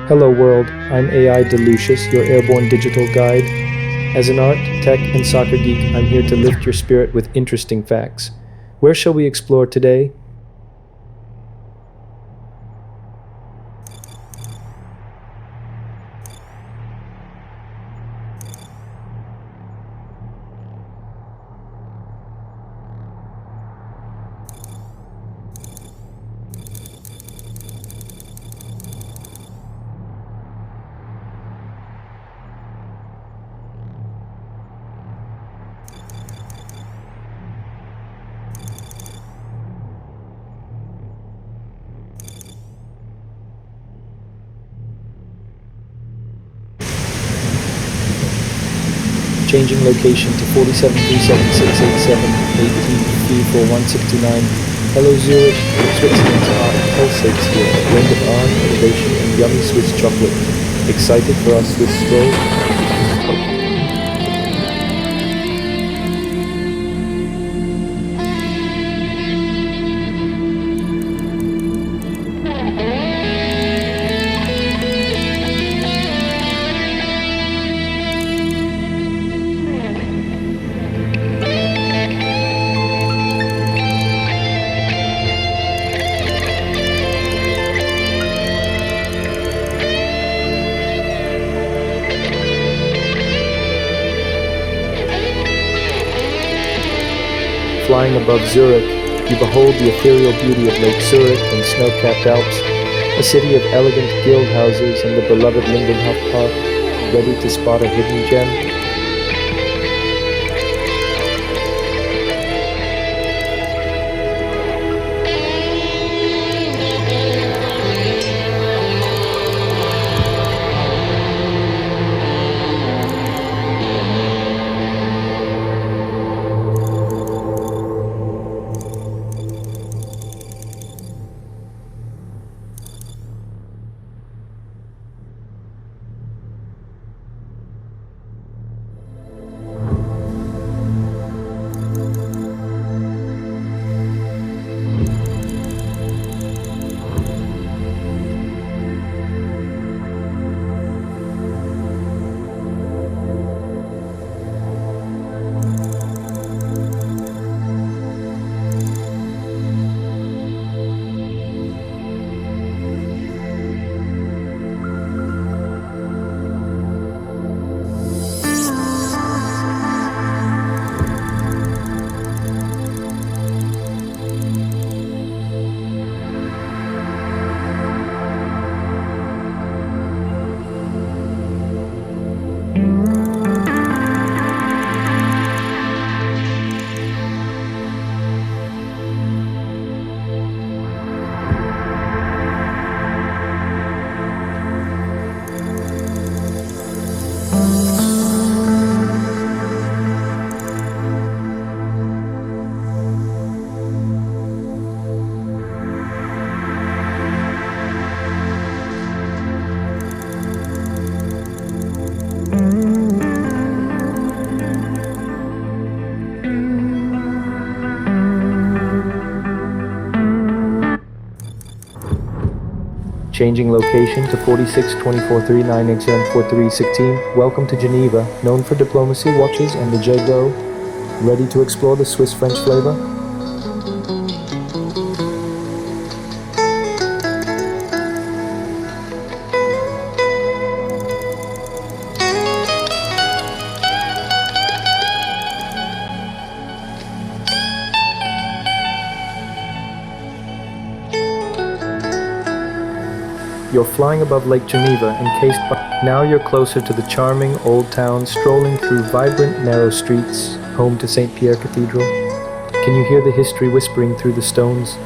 Hello world, I'm AI Delucius, your airborne digital guide. As an art, tech, and soccer geek, I'm here to lift your spirit with interesting facts. Where shall we explore today? Changing location to 4737-687, 18-34169. Hello Zurich, Switzerland's art pulsates here, a blend of art, innovation, and yummy Swiss chocolate. Excited for our Swiss stroll? Flying above Zurich, you behold the ethereal beauty of Lake Zurich and snow-capped Alps, a city of elegant guild houses and the beloved Lindenhof Park, ready to spot a hidden gem. Changing location to 46-2439-XM-4316. Welcome to Geneva, known for diplomacy, watches, and the jet dough. Ready to explore the Swiss-French flavor? You're flying above Lake Geneva, encased by... Now you're closer to the charming old town, strolling through vibrant, narrow streets, home to St. Pierre Cathedral. Can you hear the history whispering through the stones?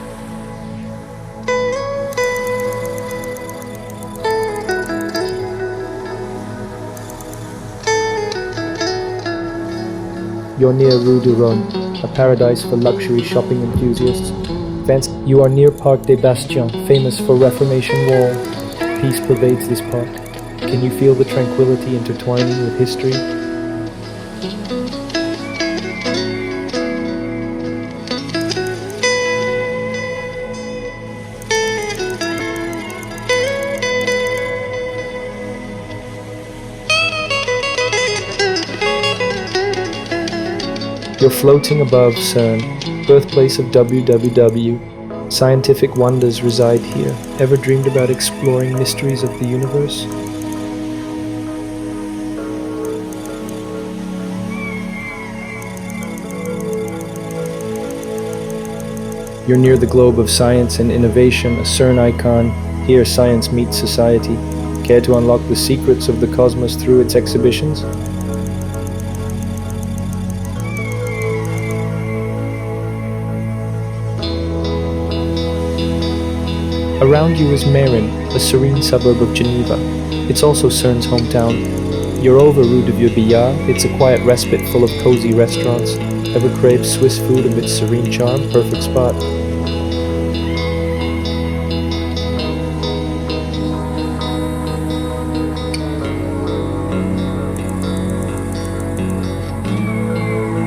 You're near Rue du Rhône, a paradise for luxury shopping enthusiasts. You are near Parc des Bastions, famous for Reformation Wall. Peace pervades this park. Can you feel the tranquility intertwining with history? You're floating above CERN, birthplace of WWW. Scientific wonders reside here. Ever dreamed about exploring mysteries of the universe? You're near the globe of science and innovation, a CERN icon. Here science meets society. Care to unlock the secrets of the cosmos through its exhibitions? Around you is Marin, a serene suburb of Geneva. It's also CERN's hometown. You're over Rue de Vieux-Billard. It's a quiet respite full of cozy restaurants. Ever craved Swiss food amidst serene charm? Perfect spot.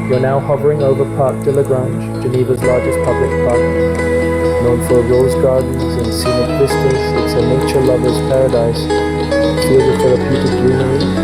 You're now hovering over Parc de la Grange, Geneva's largest public park. Known for rose gardens and scenic vistas, it's a nature lover's paradise. Feel the therapeutic greenery.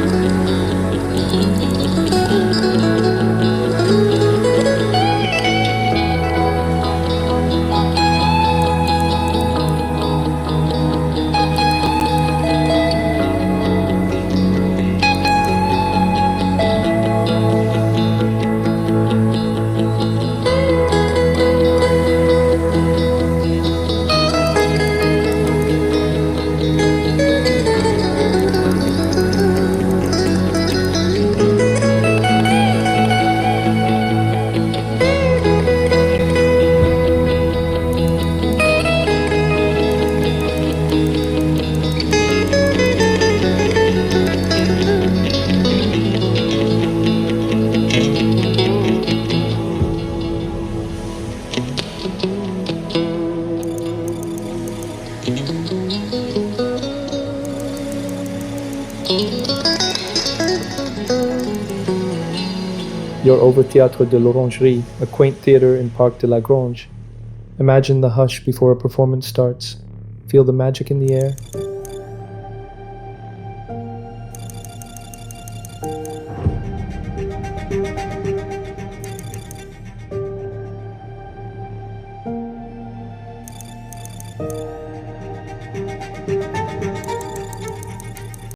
You're over Théâtre de l'Orangerie, a quaint theatre in Parc de la Grange. Imagine the hush before a performance starts. Feel the magic in the air.